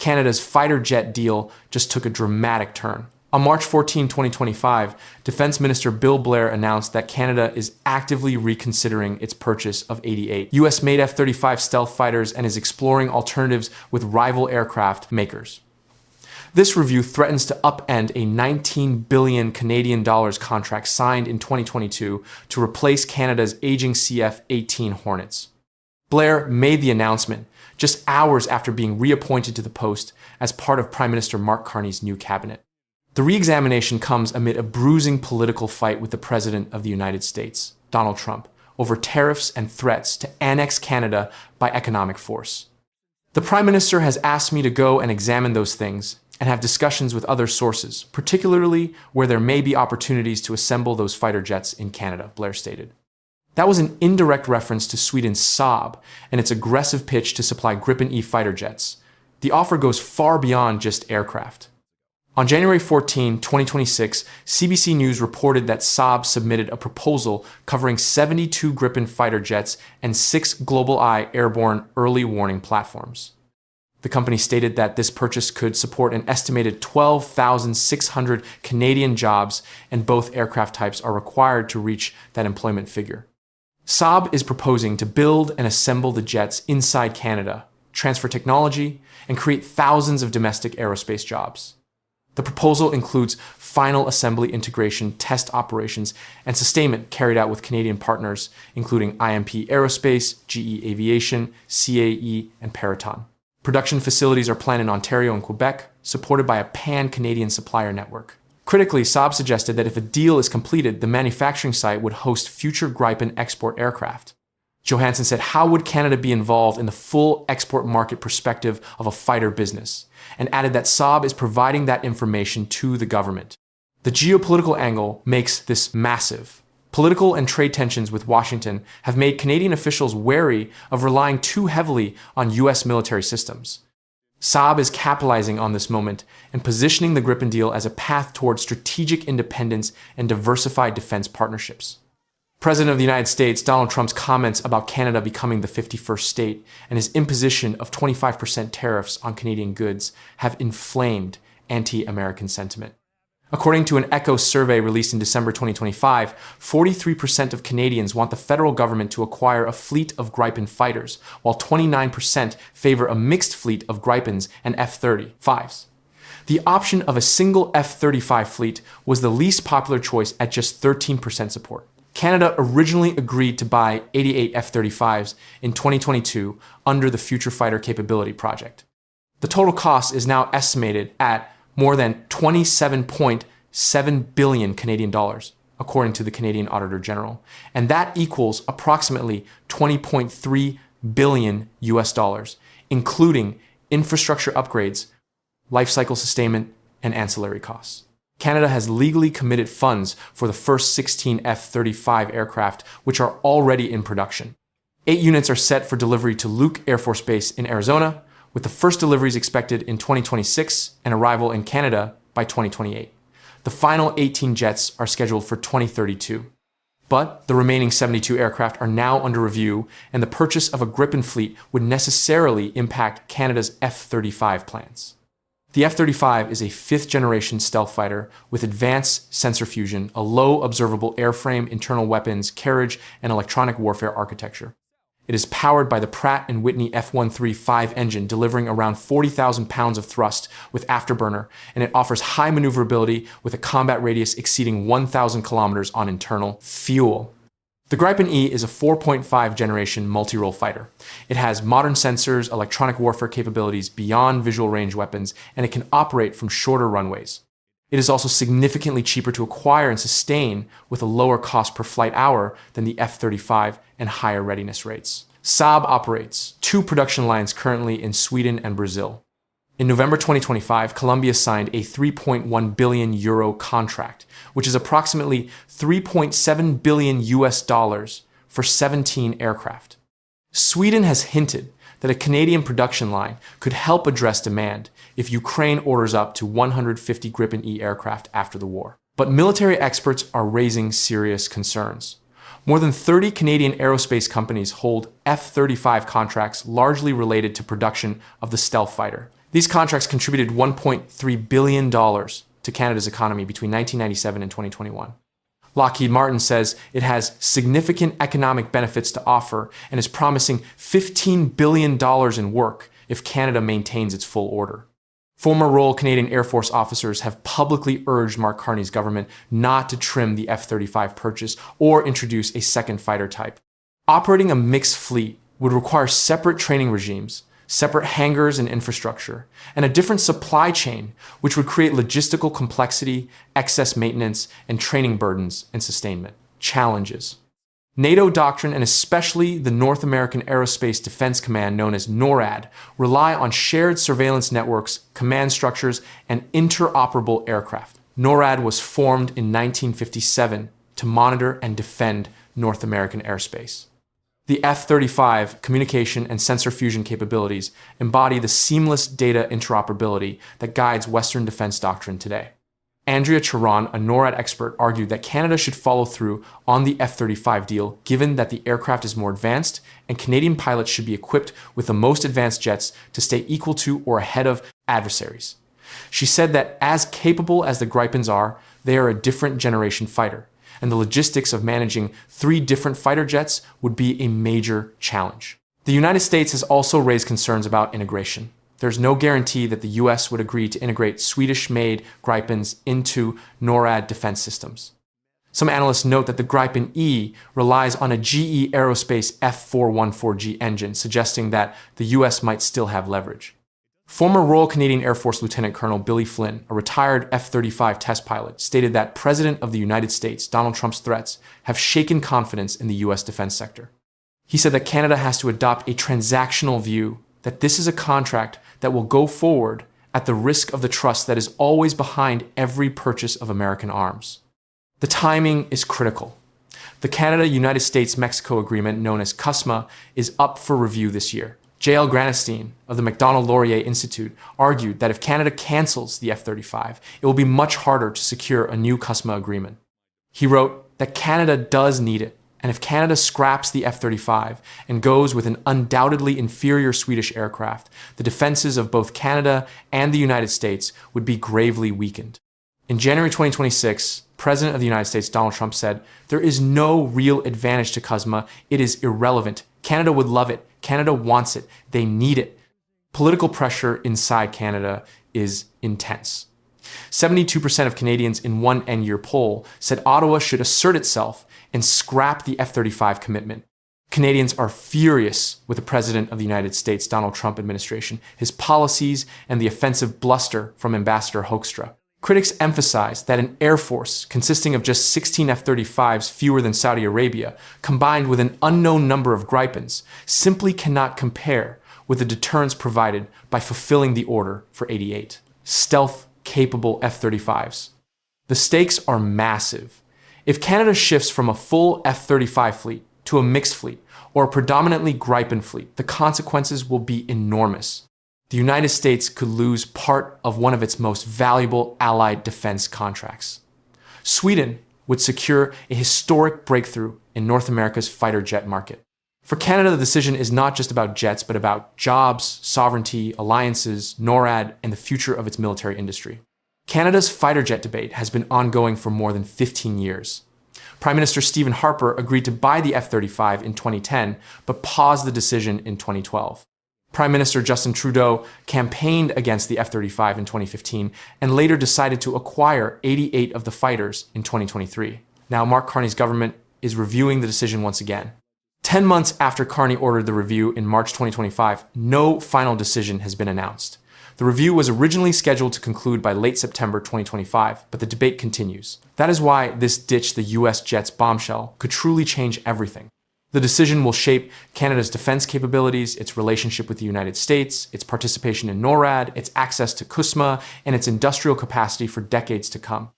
Canada's fighter jet deal just took a dramatic turn. On March 14, 2025, Defense Minister Bill Blair announced that Canada is actively reconsidering its purchase of 88 US-made F-35 stealth fighters and is exploring alternatives with rival aircraft makers. This review threatens to upend a 19 billion Canadian dollars contract signed in 2022 to replace Canada's aging CF-18 Hornets. Blair made the announcement just hours after being reappointed to the post as part of Prime Minister Mark Carney's new cabinet. The re-examination comes amid a bruising political fight with the President of the United States, Donald Trump, over tariffs and threats to annex Canada by economic force. The Prime Minister has asked me to go and examine those things and have discussions with other sources, particularly where there may be opportunities to assemble those fighter jets in Canada, Blair stated. That was an indirect reference to Sweden's Saab and its aggressive pitch to supply Gripen E fighter jets. The offer goes far beyond just aircraft. On January 14, 2026, CBC News reported that Saab submitted a proposal covering 72 Gripen fighter jets and 6 GlobalEye airborne early warning platforms. The company stated that this purchase could support an estimated 12,600 Canadian jobs, and both aircraft types are required to reach that employment figure. Saab is proposing to build and assemble the jets inside Canada, transfer technology, and create thousands of domestic aerospace jobs. The proposal includes final assembly integration, test operations, and sustainment carried out with Canadian partners, including IMP Aerospace, GE Aviation, CAE, and Peraton. Production facilities are planned in Ontario and Quebec, supported by a pan-Canadian supplier network. Critically, Saab suggested that if a deal is completed, the manufacturing site would host future Gripen export aircraft. Johansson said, how would Canada be involved in the full export market perspective of a fighter business? And added that Saab is providing that information to the government. The geopolitical angle makes this massive. Political and trade tensions with Washington have made Canadian officials wary of relying too heavily on US military systems. Saab is capitalizing on this moment and positioning the Gripen deal as a path toward strategic independence and diversified defense partnerships. President of the United States, Donald Trump's comments about Canada becoming the 51st state and his imposition of 25% tariffs on Canadian goods have inflamed anti-American sentiment. According to an ECHO survey released in December 2025, 43% of Canadians want the federal government to acquire a fleet of Gripen fighters, while 29% favor a mixed fleet of Gripens and F-35s. The option of a single F-35 fleet was the least popular choice at just 13% support. Canada originally agreed to buy 88 F-35s in 2022 under the Future Fighter Capability Project. The total cost is now estimated at more than 27.7 billion Canadian dollars, according to the Canadian Auditor General, and that equals approximately 20.3 billion US dollars, including infrastructure upgrades, life cycle sustainment, and ancillary costs. Canada has legally committed funds for the first 16 F-35 aircraft, which are already in production. 8 units are set for delivery to Luke Air Force Base in Arizona, with the first deliveries expected in 2026 and arrival in Canada by 2028. The final 18 jets are scheduled for 2032. But the remaining 72 aircraft are now under review, and the purchase of a Gripen fleet would necessarily impact Canada's F-35 plans. The F-35 is a 5th-generation stealth fighter with advanced sensor fusion, a low observable airframe, internal weapons, carriage, and electronic warfare architecture. It is powered by the Pratt & Whitney F135 engine, delivering around 40,000 pounds of thrust with afterburner, and it offers high maneuverability with a combat radius exceeding 1,000 kilometers on internal fuel. The Gripen E is a 4.5 generation multi-role fighter. It has modern sensors, electronic warfare capabilities beyond visual range weapons, and it can operate from shorter runways. It is also significantly cheaper to acquire and sustain, with a lower cost per flight hour than the F-35 and higher readiness rates. Saab operates 2 production lines currently in Sweden and Brazil. In November 2025, Colombia signed a 3.1 billion euro contract, which is approximately 3.7 billion US dollars for 17 aircraft. Sweden has hinted that a Canadian production line could help address demand if Ukraine orders up to 150 Gripen E aircraft after the war. But military experts are raising serious concerns. More than 30 Canadian aerospace companies hold F-35 contracts largely related to production of the stealth fighter, These contracts contributed $1.3 billion to Canada's economy between 1997 and 2021. Lockheed Martin says it has significant economic benefits to offer and is promising $15 billion in work if Canada maintains its full order. Former Royal Canadian Air Force officers have publicly urged Mark Carney's government not to trim the F-35 purchase or introduce a second fighter type. Operating a mixed fleet would require separate training regimes, separate hangars and infrastructure, and a different supply chain, which would create logistical complexity, excess maintenance, and training burdens and sustainment. Challenges. NATO doctrine, and especially the North American Aerospace Defense Command, known as NORAD, rely on shared surveillance networks, command structures, and interoperable aircraft. NORAD was formed in 1957 to monitor and defend North American airspace. The F-35 communication and sensor fusion capabilities embody the seamless data interoperability that guides Western defense doctrine today. Andrea Charon, a NORAD expert, argued that Canada should follow through on the F-35 deal given that the aircraft is more advanced and Canadian pilots should be equipped with the most advanced jets to stay equal to or ahead of adversaries. She said that as capable as the Gripens are, they are a different generation fighter, and the logistics of managing 3 different fighter jets would be a major challenge. The United States has also raised concerns about integration. There's no guarantee that the US would agree to integrate Swedish-made Gripens into NORAD defense systems. Some analysts note that the Gripen E relies on a GE Aerospace F414G engine, suggesting that the US might still have leverage. Former Royal Canadian Air Force Lieutenant Colonel Billy Flynn, a retired F-35 test pilot, stated that President of the United States, Donald Trump's threats, have shaken confidence in the US defense sector. He said that Canada has to adopt a transactional view, that this is a contract that will go forward at the risk of the trust that is always behind every purchase of American arms. The timing is critical. The Canada-United States-Mexico agreement, known as CUSMA, is up for review this year. J.L. Granstein of the Macdonald-Laurier Institute argued that if Canada cancels the F-35, it will be much harder to secure a new CUSMA agreement. He wrote that Canada does need it, and if Canada scraps the F-35 and goes with an undoubtedly inferior Swedish aircraft, the defenses of both Canada and the United States would be gravely weakened. In January 2026, President of the United States Donald Trump said, "There is no real advantage to CUSMA. It is irrelevant. Canada would love it. Canada wants it. They need it." Political pressure inside Canada is intense. 72% of Canadians in one end-year poll said Ottawa should assert itself and scrap the F-35 commitment. Canadians are furious with the President of the United States Donald Trump administration, his policies, and the offensive bluster from Ambassador Hoekstra. Critics emphasize that an air force consisting of just 16 F-35s fewer than Saudi Arabia, combined with an unknown number of Gripens, simply cannot compare with the deterrence provided by fulfilling the order for 88 stealth-capable F-35s. The stakes are massive. If Canada shifts from a full F-35 fleet to a mixed fleet or a predominantly Gripen fleet, the consequences will be enormous. The United States could lose part of one of its most valuable allied defense contracts. Sweden would secure a historic breakthrough in North America's fighter jet market. For Canada, the decision is not just about jets, but about jobs, sovereignty, alliances, NORAD, and the future of its military industry. Canada's fighter jet debate has been ongoing for more than 15 years. Prime Minister Stephen Harper agreed to buy the F-35 in 2010, but paused the decision in 2012. Prime Minister Justin Trudeau campaigned against the F-35 in 2015 and later decided to acquire 88 of the fighters in 2023. Now Mark Carney's government is reviewing the decision once again. 10 months after Carney ordered the review in March 2025, no final decision has been announced. The review was originally scheduled to conclude by late September 2025, but the debate continues. That is why this ditch the US jets bombshell could truly change everything. The decision will shape Canada's defense capabilities, its relationship with the United States, its participation in NORAD, its access to CUSMA, and its industrial capacity for decades to come.